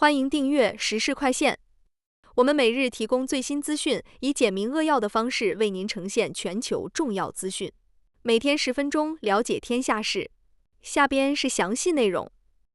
欢迎订阅时事快线。我们每日提供最新资讯，以简明扼要的方式为您呈现全球重要资讯。每天10分钟，了解天下事。下边是详细内容。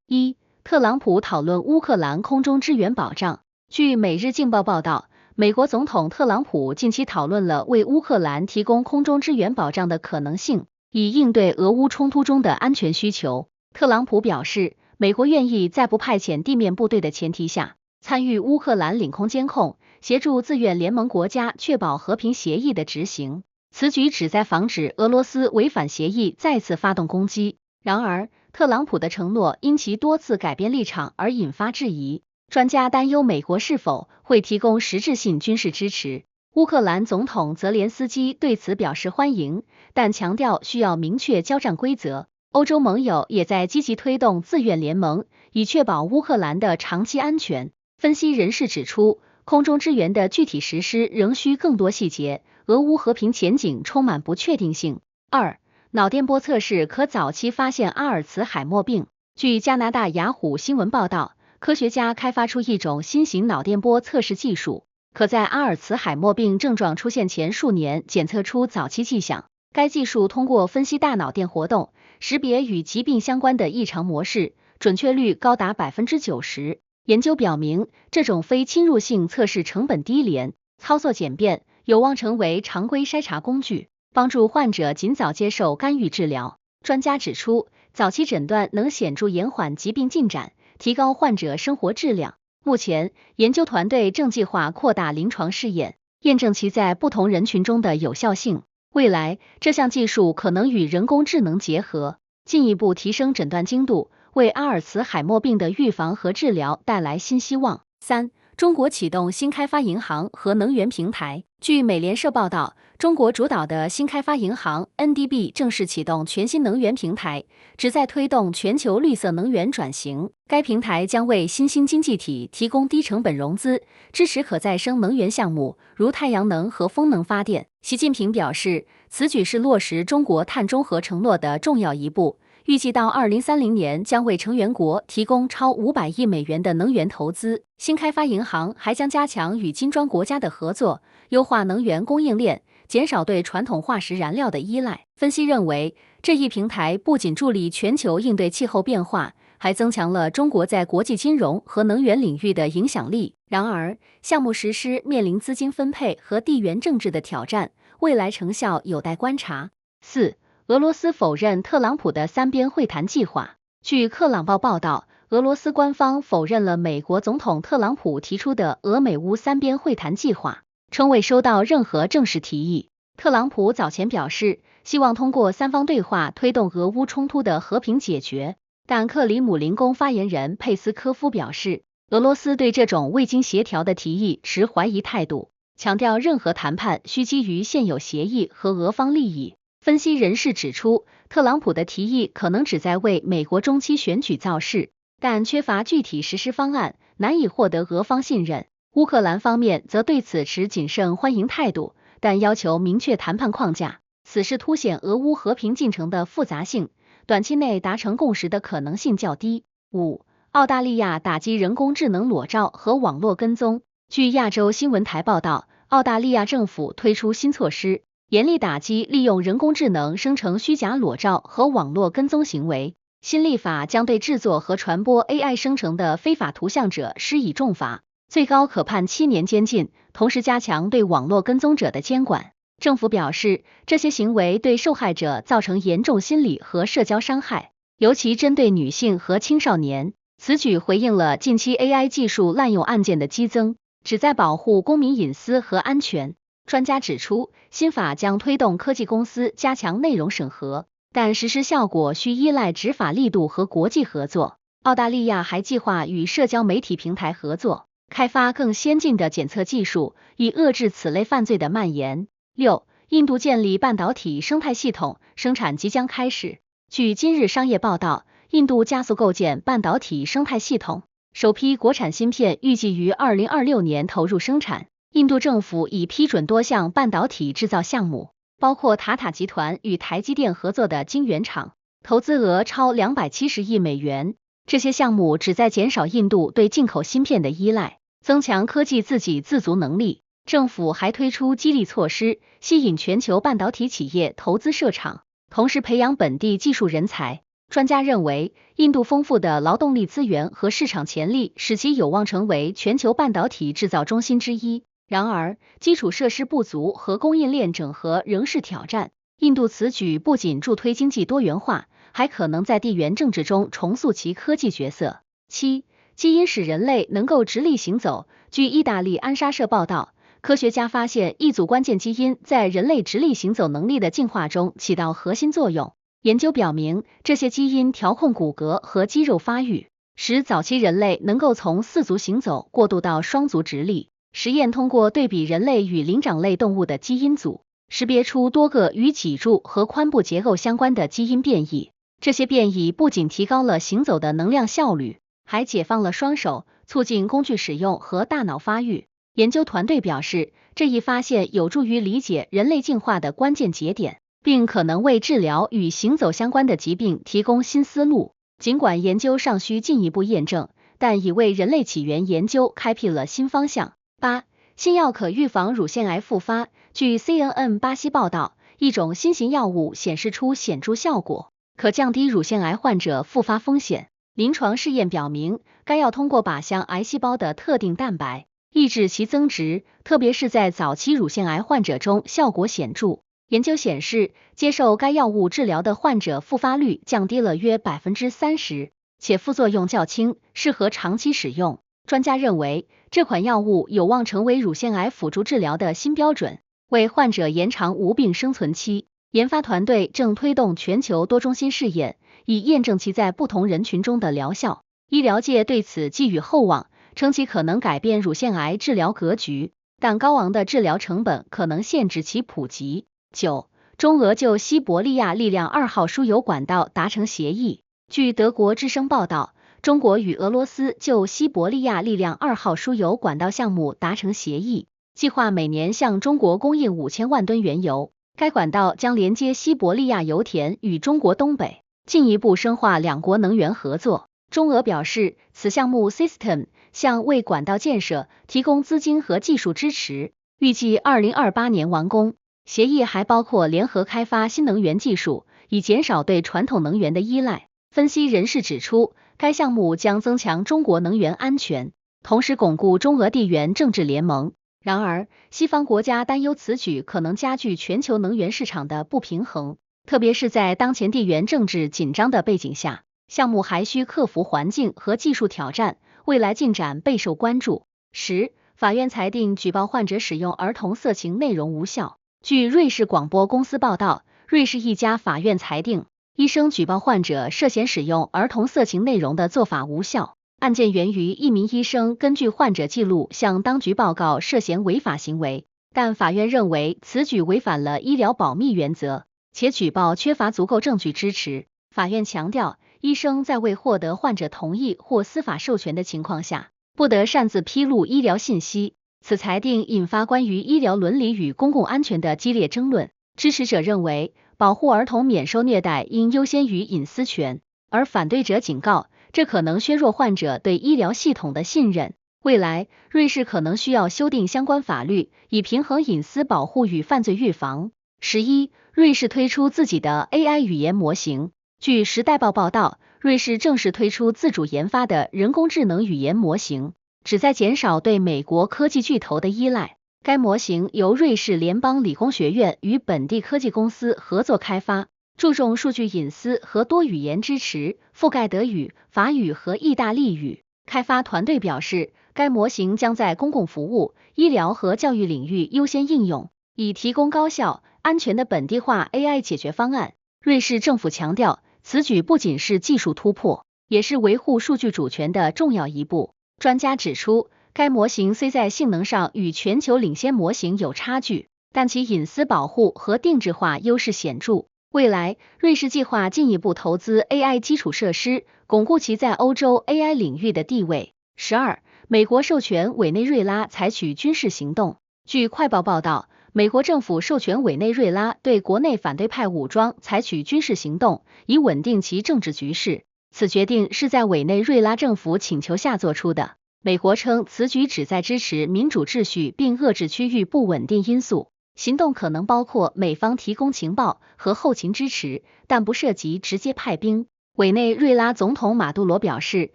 一、特朗普讨论乌克兰空中支援保障。据《每日镜报》报道，美国总统特朗普近期讨论了为乌克兰提供空中支援保障的可能性，以应对俄乌冲突中的安全需求。特朗普表示，美国愿意在不派遣地面部队的前提下，参与乌克兰领空监控，协助自愿联盟国家确保和平协议的执行。此举旨在防止俄罗斯违反协议再次发动攻击。然而，特朗普的承诺因其多次改变立场而引发质疑。专家担忧美国是否会提供实质性军事支持。乌克兰总统泽连斯基对此表示欢迎，但强调需要明确交战规则。欧洲盟友也在积极推动自愿联盟，以确保乌克兰的长期安全。分析人士指出，空中支援的具体实施仍需更多细节，俄乌和平前景充满不确定性。二、脑电波测试可早期发现阿尔茨海默病。据加拿大雅虎新闻报道，科学家开发出一种新型脑电波测试技术，可在阿尔茨海默病症状出现前数年检测出早期迹象。该技术通过分析大脑电活动，识别与疾病相关的异常模式，准确率高达 90%。研究表明，这种非侵入性测试成本低廉，操作简便，有望成为常规筛查工具，帮助患者尽早接受干预治疗。专家指出，早期诊断能显著延缓疾病进展，提高患者生活质量。目前，研究团队正计划扩大临床试验，验证其在不同人群中的有效性。未来，这项技术可能与人工智能结合，进一步提升诊断精度，为阿尔茨海默病的预防和治疗带来新希望。三、中国启动新开发银行和能源平台。据美联社报道，中国主导的新开发银行 NDB 正式启动全新能源平台，旨在推动全球绿色能源转型。该平台将为新兴经济体提供低成本融资，支持可再生能源项目，如太阳能和风能发电。习近平表示，此举是落实中国碳中和承诺的重要一步，预计到2030年将为成员国提供超500亿美元的能源投资。新开发银行还将加强与金砖国家的合作，优化能源供应链，减少对传统化石燃料的依赖。分析认为，这一平台不仅助力全球应对气候变化，还增强了中国在国际金融和能源领域的影响力。然而，项目实施面临资金分配和地缘政治的挑战，未来成效有待观察。四、俄罗斯否认特朗普的三边会谈计划。据《克朗报》报道，俄罗斯官方否认了美国总统特朗普提出的俄美乌三边会谈计划，称未收到任何正式提议。特朗普早前表示，希望通过三方对话推动俄乌冲突的和平解决，但克里姆林宫发言人佩斯科夫表示，俄罗斯对这种未经协调的提议持怀疑态度，强调任何谈判需基于现有协议和俄方利益。分析人士指出，特朗普的提议可能旨在为美国中期选举造势，但缺乏具体实施方案，难以获得俄方信任。乌克兰方面则对此持谨慎欢迎态度，但要求明确谈判框架。此事凸显俄乌和平进程的复杂性，短期内达成共识的可能性较低。五、澳大利亚打击人工智能裸照和网络跟踪。据亚洲新闻台报道，澳大利亚政府推出新措施，严厉打击利用人工智能生成虚假裸照和网络跟踪行为。新立法将对制作和传播 AI 生成的非法图像者施以重罚，最高可判7年监禁，同时加强对网络跟踪者的监管。政府表示，这些行为对受害者造成严重心理和社交伤害，尤其针对女性和青少年。此举回应了近期 AI 技术滥用案件的激增，旨在保护公民隐私和安全。专家指出，新法将推动科技公司加强内容审核，但实施效果需依赖执法力度和国际合作。澳大利亚还计划与社交媒体平台合作，开发更先进的检测技术，以遏制此类犯罪的蔓延。六、印度建立半导体生态系统，生产即将开始。据今日商业报道，印度加速构建半导体生态系统，首批国产芯片预计于2026年投入生产。印度政府已批准多项半导体制造项目，包括塔塔集团与台积电合作的晶圆厂，投资额超270亿美元。这些项目旨在减少印度对进口芯片的依赖，增强科技自给自足能力。政府还推出激励措施，吸引全球半导体企业投资设厂，同时培养本地技术人才。专家认为，印度丰富的劳动力资源和市场潜力使其有望成为全球半导体制造中心之一。然而，基础设施不足和供应链整合仍是挑战。印度此举不仅助推经济多元化，还可能在地缘政治中重塑其科技角色。7. 基因使人类能够直立行走。据意大利安莎社报道，科学家发现一组关键基因在人类直立行走能力的进化中起到核心作用。研究表明，这些基因调控骨骼和肌肉发育，使早期人类能够从四足行走过渡到双足直立。实验通过对比人类与灵长类动物的基因组，识别出多个与脊柱和髋部结构相关的基因变异。这些变异不仅提高了行走的能量效率，还解放了双手，促进工具使用和大脑发育。研究团队表示，这一发现有助于理解人类进化的关键节点，并可能为治疗与行走相关的疾病提供新思路。尽管研究尚需进一步验证，但已为人类起源研究开辟了新方向。8. 新药可预防乳腺癌复发。据 CNN 巴西报道，一种新型药物显示出显著效果，可降低乳腺癌患者复发风险。临床试验表明，该药通过靶向癌细胞的特定蛋白，抑制其增殖，特别是在早期乳腺癌患者中效果显著。研究显示，接受该药物治疗的患者复发率降低了约 30%， 且副作用较轻，适合长期使用。专家认为，这款药物有望成为乳腺癌辅助治疗的新标准，为患者延长无病生存期。研发团队正推动全球多中心试验，以验证其在不同人群中的疗效。医疗界对此寄予厚望，称其可能改变乳腺癌治疗格局，但高昂的治疗成本可能限制其普及。9. 中俄就西伯利亚力量2号输油管道达成协议。据德国之声报道，中国与俄罗斯就西伯利亚力量2号输油管道项目达成协议，计划每年向中国供应5000万吨原油。该管道将连接西伯利亚油田与中国东北，进一步深化两国能源合作。中俄表示，此项目 System 向为管道建设提供资金和技术支持，预计2028年完工。协议还包括联合开发新能源技术，以减少对传统能源的依赖。分析人士指出，该项目将增强中国能源安全，同时巩固中俄地缘政治联盟。然而，西方国家担忧此举可能加剧全球能源市场的不平衡，特别是在当前地缘政治紧张的背景下，项目还需克服环境和技术挑战，未来进展备受关注。10. 法院裁定举报患者使用儿童色情内容无效。据瑞士广播公司报道，瑞士一家法院裁定，医生举报患者涉嫌使用儿童色情内容的做法无效。案件源于一名医生根据患者记录向当局报告涉嫌违法行为，但法院认为此举违反了医疗保密原则，且举报缺乏足够证据支持。法院强调，医生在未获得患者同意或司法授权的情况下，不得擅自披露医疗信息。此裁定引发关于医疗伦理与公共安全的激烈争论。支持者认为，保护儿童免受虐待应优先于隐私权，而反对者警告，这可能削弱患者对医疗系统的信任。未来，瑞士可能需要修订相关法律，以平衡隐私保护与犯罪预防。11. 瑞士推出自己的 AI 语言模型。据时代报报道，瑞士正式推出自主研发的人工智能语言模型，旨在减少对美国科技巨头的依赖。该模型由瑞士联邦理工学院与本地科技公司合作开发，注重数据隐私和多语言支持，覆盖德语、法语和意大利语。开发团队表示，该模型将在公共服务、医疗和教育领域优先应用，以提供高效、安全的本地化 AI 解决方案。瑞士政府强调，此举不仅是技术突破，也是维护数据主权的重要一步。专家指出，该模型虽在性能上与全球领先模型有差距，但其隐私保护和定制化优势显著。未来，瑞士计划进一步投资 AI 基础设施，巩固其在欧洲 AI 领域的地位。12. 美国授权委内瑞拉采取军事行动。据快报报道，美国政府授权委内瑞拉对国内反对派武装采取军事行动，以稳定其政治局势。此决定是在委内瑞拉政府请求下做出的。美国称此举旨在支持民主秩序并遏制区域不稳定因素，行动可能包括美方提供情报和后勤支持，但不涉及直接派兵。委内瑞拉总统马杜罗表示，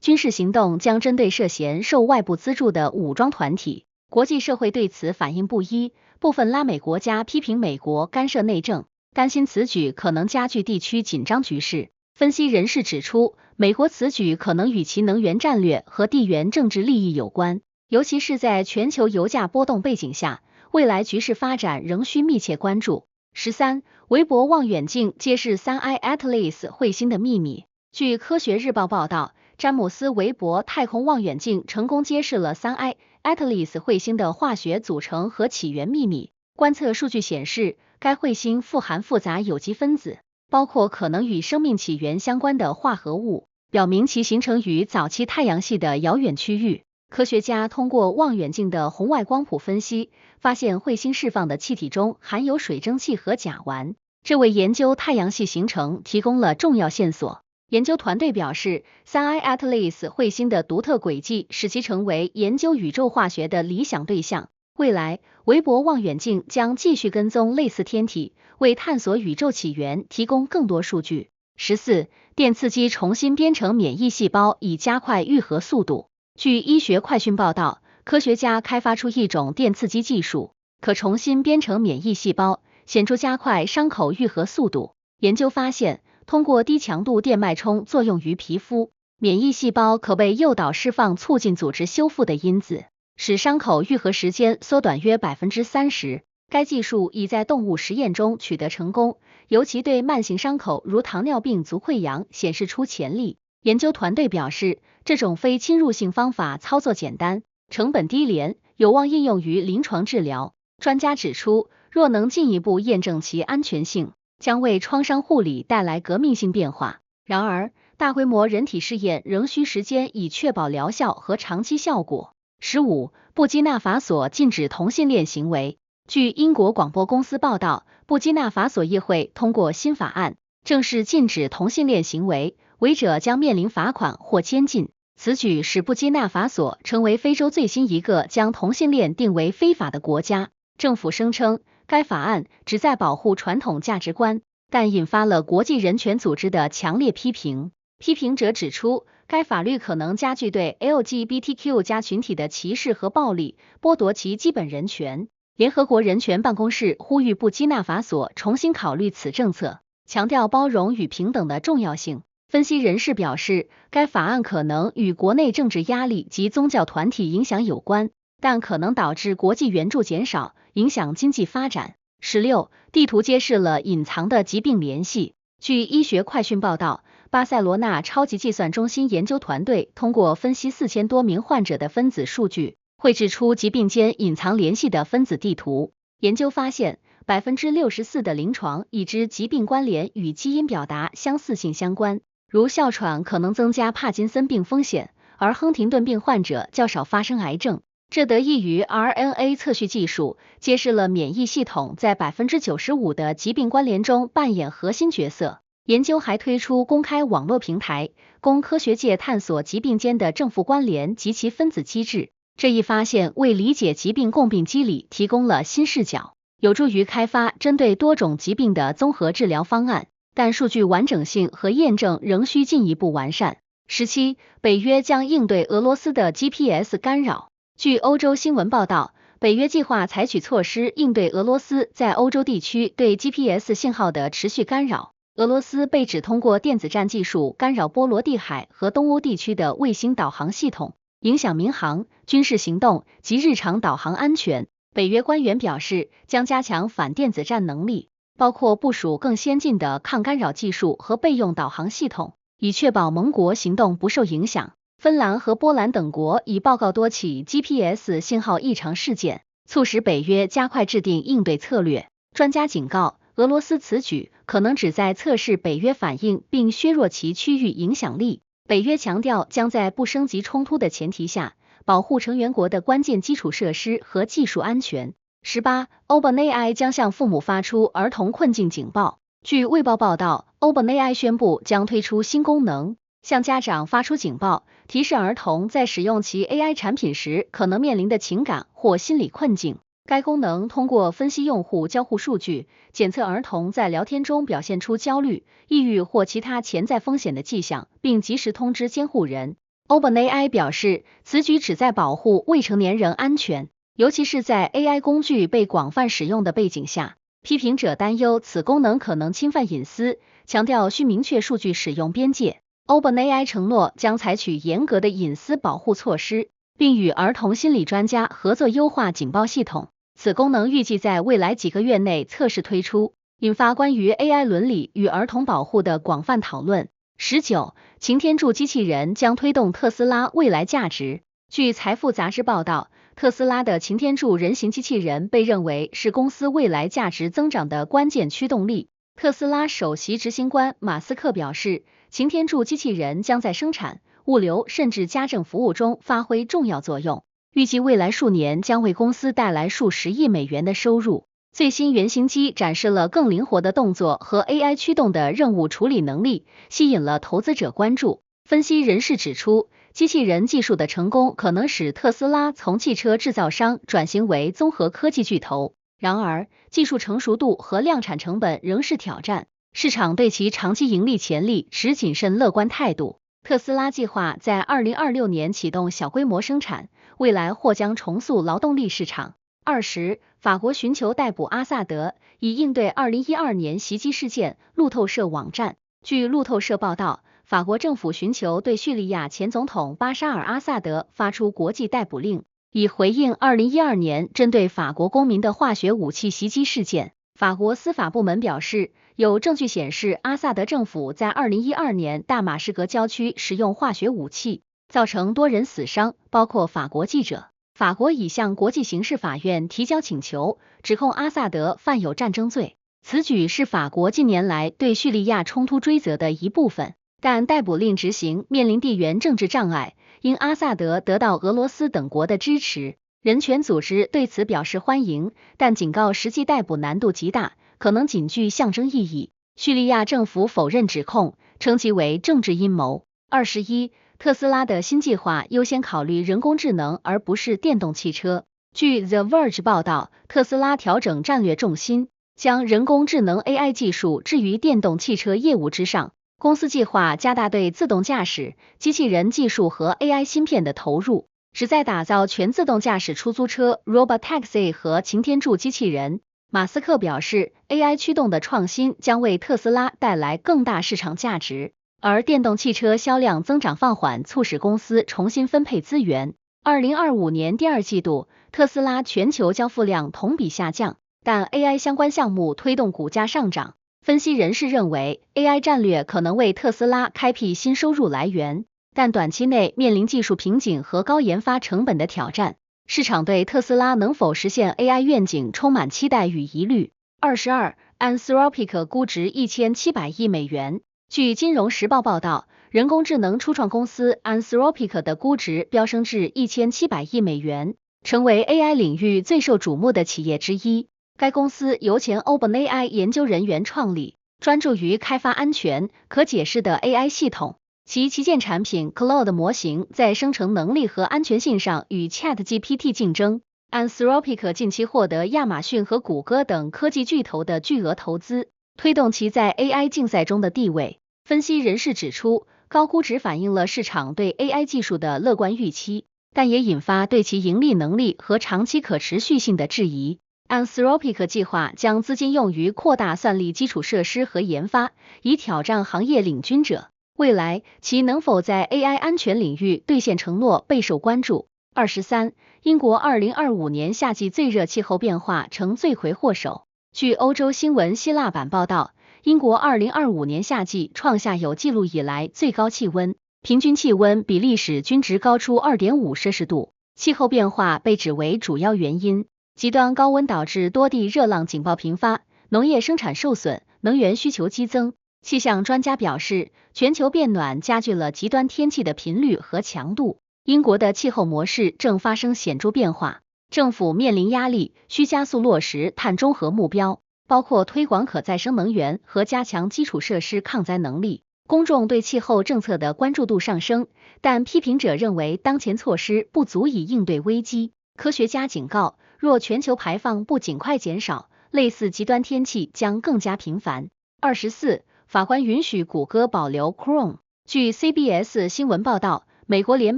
军事行动将针对涉嫌受外部资助的武装团体。国际社会对此反应不一，部分拉美国家批评美国干涉内政，担心此举可能加剧地区紧张局势。分析人士指出，美国此举可能与其能源战略和地缘政治利益有关，尤其是在全球油价波动背景下，未来局势发展仍需密切关注。13. 韦伯望远镜揭示3I Atlas 彗星的秘密。据科学日报报道，詹姆斯·韦伯太空望远镜成功揭示了3I Atlas 彗星的化学组成和起源秘密。观测数据显示，该彗星富含复杂有机分子，包括可能与生命起源相关的化合物，表明其形成于早期太阳系的遥远区域。科学家通过望远镜的红外光谱分析，发现彗星释放的气体中含有水蒸气和甲烷，这为研究太阳系形成提供了重要线索。研究团队表示，3I Atlas 彗星的独特轨迹使其成为研究宇宙化学的理想对象。未来，韦伯望远镜将继续跟踪类似天体，为探索宇宙起源提供更多数据。14. 电刺激重新编程免疫细胞以加快愈合速度。据医学快讯报道，科学家开发出一种电刺激技术，可重新编程免疫细胞，显著加快伤口愈合速度。研究发现，通过低强度电脉冲作用于皮肤，免疫细胞可被诱导释放促进组织修复的因子，使伤口愈合时间缩短约 30%。该技术已在动物实验中取得成功，尤其对慢性伤口如糖尿病足溃疡显示出潜力。研究团队表示，这种非侵入性方法操作简单，成本低廉，有望应用于临床治疗。专家指出，若能进一步验证其安全性，将为创伤护理带来革命性变化。然而，大规模人体试验仍需时间以确保疗效和长期效果。15. 布基纳法索禁止同性恋行为。据英国广播公司报道，布基纳法索议会通过新法案，正式禁止同性恋行为，违者将面临罚款或监禁。此举使布基纳法索成为非洲最新一个将同性恋定为非法的国家。政府声称，该法案旨在保护传统价值观，但引发了国际人权组织的强烈批评。批评者指出，该法律可能加剧对 LGBTQ+ 群体的歧视和暴力，剥夺其基本人权。联合国人权办公室呼吁布基纳法索重新考虑此政策，强调包容与平等的重要性。分析人士表示，该法案可能与国内政治压力及宗教团体影响有关，但可能导致国际援助减少，影响经济发展。16. 地图揭示了隐藏的疾病联系。据医学快讯报道，巴塞罗那超级计算中心研究团队通过分析4000多名患者的分子数据，绘制出疾病间隐藏联系的分子地图。研究发现，64%的临床已知疾病关联与基因表达相似性相关，如哮喘可能增加帕金森病风险，而亨廷顿病患者较少发生癌症。这得益于 RNA 测序技术，揭示了免疫系统在 95% 的疾病关联中扮演核心角色。研究还推出公开网络平台，供科学界探索疾病间的正负关联及其分子机制。这一发现为理解疾病共病机理提供了新视角，有助于开发针对多种疾病的综合治疗方案，但数据完整性和验证仍需进一步完善。17. 北约将应对俄罗斯的 GPS 干扰。据欧洲新闻报道，北约计划采取措施应对俄罗斯在欧洲地区对 GPS 信号的持续干扰。俄罗斯被指通过电子战技术干扰波罗的海和东欧地区的卫星导航系统，影响民航、军事行动及日常导航安全。北约官员表示，将加强反电子战能力，包括部署更先进的抗干扰技术和备用导航系统，以确保盟国行动不受影响。芬兰和波兰等国已报告多起 GPS 信号异常事件，促使北约加快制定应对策略。专家警告，俄罗斯此举可能旨在测试北约反应并削弱其区域影响力。北约强调将在不升级冲突的前提下，保护成员国的关键基础设施和技术安全。18. OpenAI 将向父母发出儿童困境警报。据卫报报道，OpenAI 宣布将推出新功能，向家长发出警报，提示儿童在使用其 AI 产品时可能面临的情感或心理困境。该功能通过分析用户交互数据，检测儿童在聊天中表现出焦虑、抑郁或其他潜在风险的迹象，并及时通知监护人。OpenAI 表示，此举旨在保护未成年人安全，尤其是在 AI 工具被广泛使用的背景下。批评者担忧此功能可能侵犯隐私，强调需明确数据使用边界。OpenAI 承诺将采取严格的隐私保护措施，并与儿童心理专家合作优化警报系统。此功能预计在未来几个月内测试推出，引发关于 AI 伦理与儿童保护的广泛讨论。19. 擎天柱机器人将推动特斯拉未来价值。据财富杂志报道，特斯拉的擎天柱人形机器人被认为是公司未来价值增长的关键驱动力。特斯拉首席执行官马斯克表示，擎天柱机器人将在生产、物流甚至家政服务中发挥重要作用，预计未来数年将为公司带来数十亿美元的收入。最新原型机展示了更灵活的动作和 AI 驱动的任务处理能力，吸引了投资者关注。分析人士指出，机器人技术的成功可能使特斯拉从汽车制造商转型为综合科技巨头。然而，技术成熟度和量产成本仍是挑战，市场对其长期盈利潜力持谨慎乐观态度。特斯拉计划在2026年启动小规模生产，未来或将重塑劳动力市场。20. 法国寻求逮捕阿萨德，以应对2012年袭击事件。路透社网站。据路透社报道，法国政府寻求对叙利亚前总统巴沙尔·阿萨德发出国际逮捕令，以回应2012年针对法国公民的化学武器袭击事件。法国司法部门表示，有证据显示阿萨德政府在2012年大马士革郊区使用化学武器，造成多人死伤，包括法国记者。法国已向国际刑事法院提交请求，指控阿萨德犯有战争罪。此举是法国近年来对叙利亚冲突追责的一部分，但逮捕令执行面临地缘政治障碍，因阿萨德得到俄罗斯等国的支持。人权组织对此表示欢迎，但警告实际逮捕难度极大，可能仅具象征意义。叙利亚政府否认指控，称其为政治阴谋。21. 特斯拉的新计划优先考虑人工智能而不是电动汽车。据 The Verge 报道，特斯拉调整战略重心，将人工智能 AI 技术置于电动汽车业务之上。公司计划加大对自动驾驶、机器人技术和 AI 芯片的投入，旨在打造全自动驾驶出租车 Robotaxi 和擎天柱机器人。马斯克表示 ，AI 驱动的创新将为特斯拉带来更大市场价值，而电动汽车销量增长放缓，促使公司重新分配资源。2025年第二季度，特斯拉全球交付量同比下降，但 AI 相关项目推动股价上涨。分析人士认为 ，AI 战略可能为特斯拉开辟新收入来源，但短期内面临技术瓶颈和高研发成本的挑战。市场对特斯拉能否实现 AI 愿景充满期待与疑虑。22. Anthropic 估值1700亿美元。据金融时报报道，人工智能初创公司 Anthropic 的估值飙升至1700亿美元，成为 AI 领域最受瞩目的企业之一。该公司由前 OpenAI 研究人员创立，专注于开发安全、可解释的 AI 系统。其旗舰产品 Claude 模型在生成能力和安全性上与 ChatGPT 竞争。Anthropic 近期获得亚马逊和谷歌等科技巨头的巨额投资，推动其在 AI 竞赛中的地位。分析人士指出，高估值反映了市场对 AI 技术的乐观预期，但也引发对其盈利能力和长期可持续性的质疑。Anthropic 计划将资金用于扩大算力基础设施和研发，以挑战行业领军者。未来，其能否在 AI 安全领域兑现承诺备受关注。23. 英国2025年夏季最热气候变化成罪魁祸首。据欧洲新闻希腊版报道，英国2025年夏季创下有记录以来最高气温，平均气温比历史均值高出 2.5 摄氏度。气候变化被指为主要原因，极端高温导致多地热浪警报频发，农业生产受损，能源需求激增。气象专家表示，全球变暖加剧了极端天气的频率和强度。英国的气候模式正发生显著变化，政府面临压力，需加速落实碳中和目标，包括推广可再生能源和加强基础设施抗灾能力。公众对气候政策的关注度上升，但批评者认为当前措施不足以应对危机。科学家警告，若全球排放不尽快减少，类似极端天气将更加频繁。24，法官允许谷歌保留 Chrome。据 CBS 新闻报道，美国联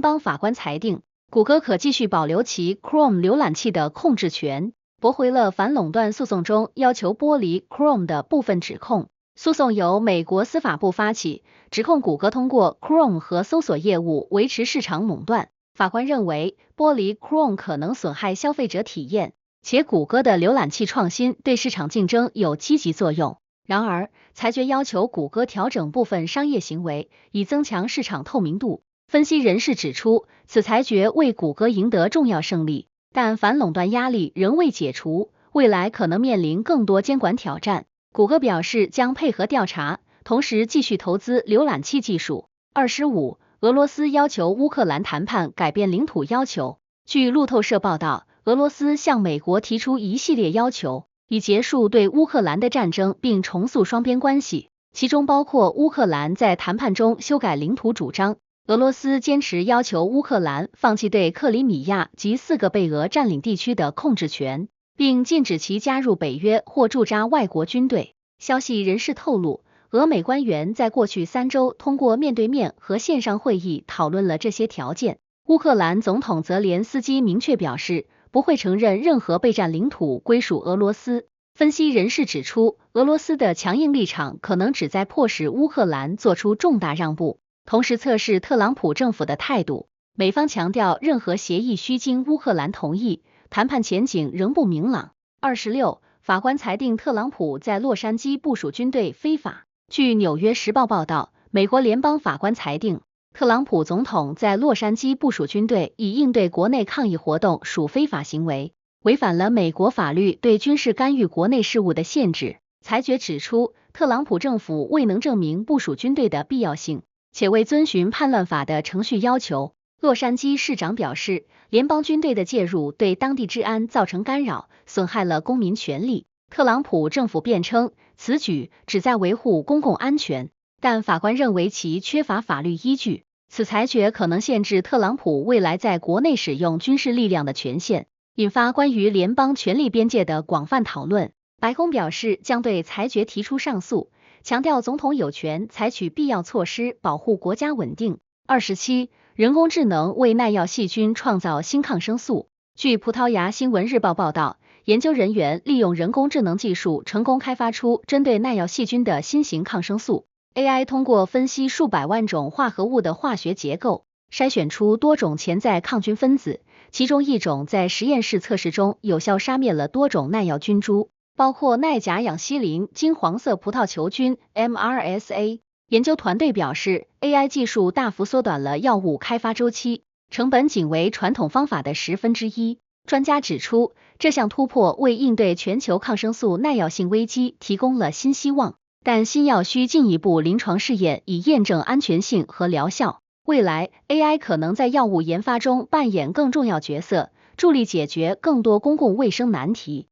邦法官裁定，谷歌可继续保留其 Chrome 浏览器的控制权，驳回了反垄断诉讼中要求剥离 Chrome 的部分指控。诉讼由美国司法部发起，指控谷歌通过 Chrome 和搜索业务维持市场垄断。法官认为，剥离 Chrome 可能损害消费者体验，且谷歌的浏览器创新对市场竞争有积极作用。然而，裁决要求谷歌调整部分商业行为，以增强市场透明度。分析人士指出，此裁决为谷歌赢得重要胜利，但反垄断压力仍未解除，未来可能面临更多监管挑战。谷歌表示将配合调查，同时继续投资浏览器技术。25，俄罗斯要求乌克兰谈判改变领土要求。据路透社报道，俄罗斯向美国提出一系列要求，以结束对乌克兰的战争并重塑双边关系，其中包括乌克兰在谈判中修改领土主张。俄罗斯坚持要求乌克兰放弃对克里米亚及4个被俄占领地区的控制权，并禁止其加入北约或驻扎外国军队。消息人士透露，俄美官员在过去3周通过面对面和线上会议讨论了这些条件。乌克兰总统泽连斯基明确表示，不会承认任何被占领土归属俄罗斯。分析人士指出，俄罗斯的强硬立场可能旨在迫使乌克兰做出重大让步，同时测试特朗普政府的态度。美方强调，任何协议需经乌克兰同意，谈判前景仍不明朗。26，法官裁定特朗普在洛杉矶部署军队非法。据纽约时报报道，美国联邦法官裁定，特朗普总统在洛杉矶部署军队以应对国内抗议活动属非法行为，违反了美国法律对军事干预国内事务的限制。裁决指出，特朗普政府未能证明部署军队的必要性，且未遵循叛乱法的程序要求。洛杉矶市长表示，联邦军队的介入对当地治安造成干扰，损害了公民权利。特朗普政府辩称，此举旨在维护公共安全，但法官认为其缺乏法律依据。此裁决可能限制特朗普未来在国内使用军事力量的权限，引发关于联邦权力边界的广泛讨论。白宫表示将对裁决提出上诉，强调总统有权采取必要措施保护国家稳定。27，人工智能为耐药细菌创造新抗生素。据葡萄牙新闻日报报道，研究人员利用人工智能技术成功开发出针对耐药细菌的新型抗生素。AI 通过分析数百万种化合物的化学结构，筛选出多种潜在抗菌分子，其中一种在实验室测试中有效杀灭了多种耐药菌株，包括耐甲氧西林金黄色葡萄球菌 MRSA。研究团队表示 ，AI 技术大幅缩短了药物开发周期，成本仅为传统方法的1/10。专家指出，这项突破为应对全球抗生素耐药性危机提供了新希望，但新药需进一步临床试验以验证安全性和疗效。未来 ，AI 可能在药物研发中扮演更重要角色，助力解决更多公共卫生难题。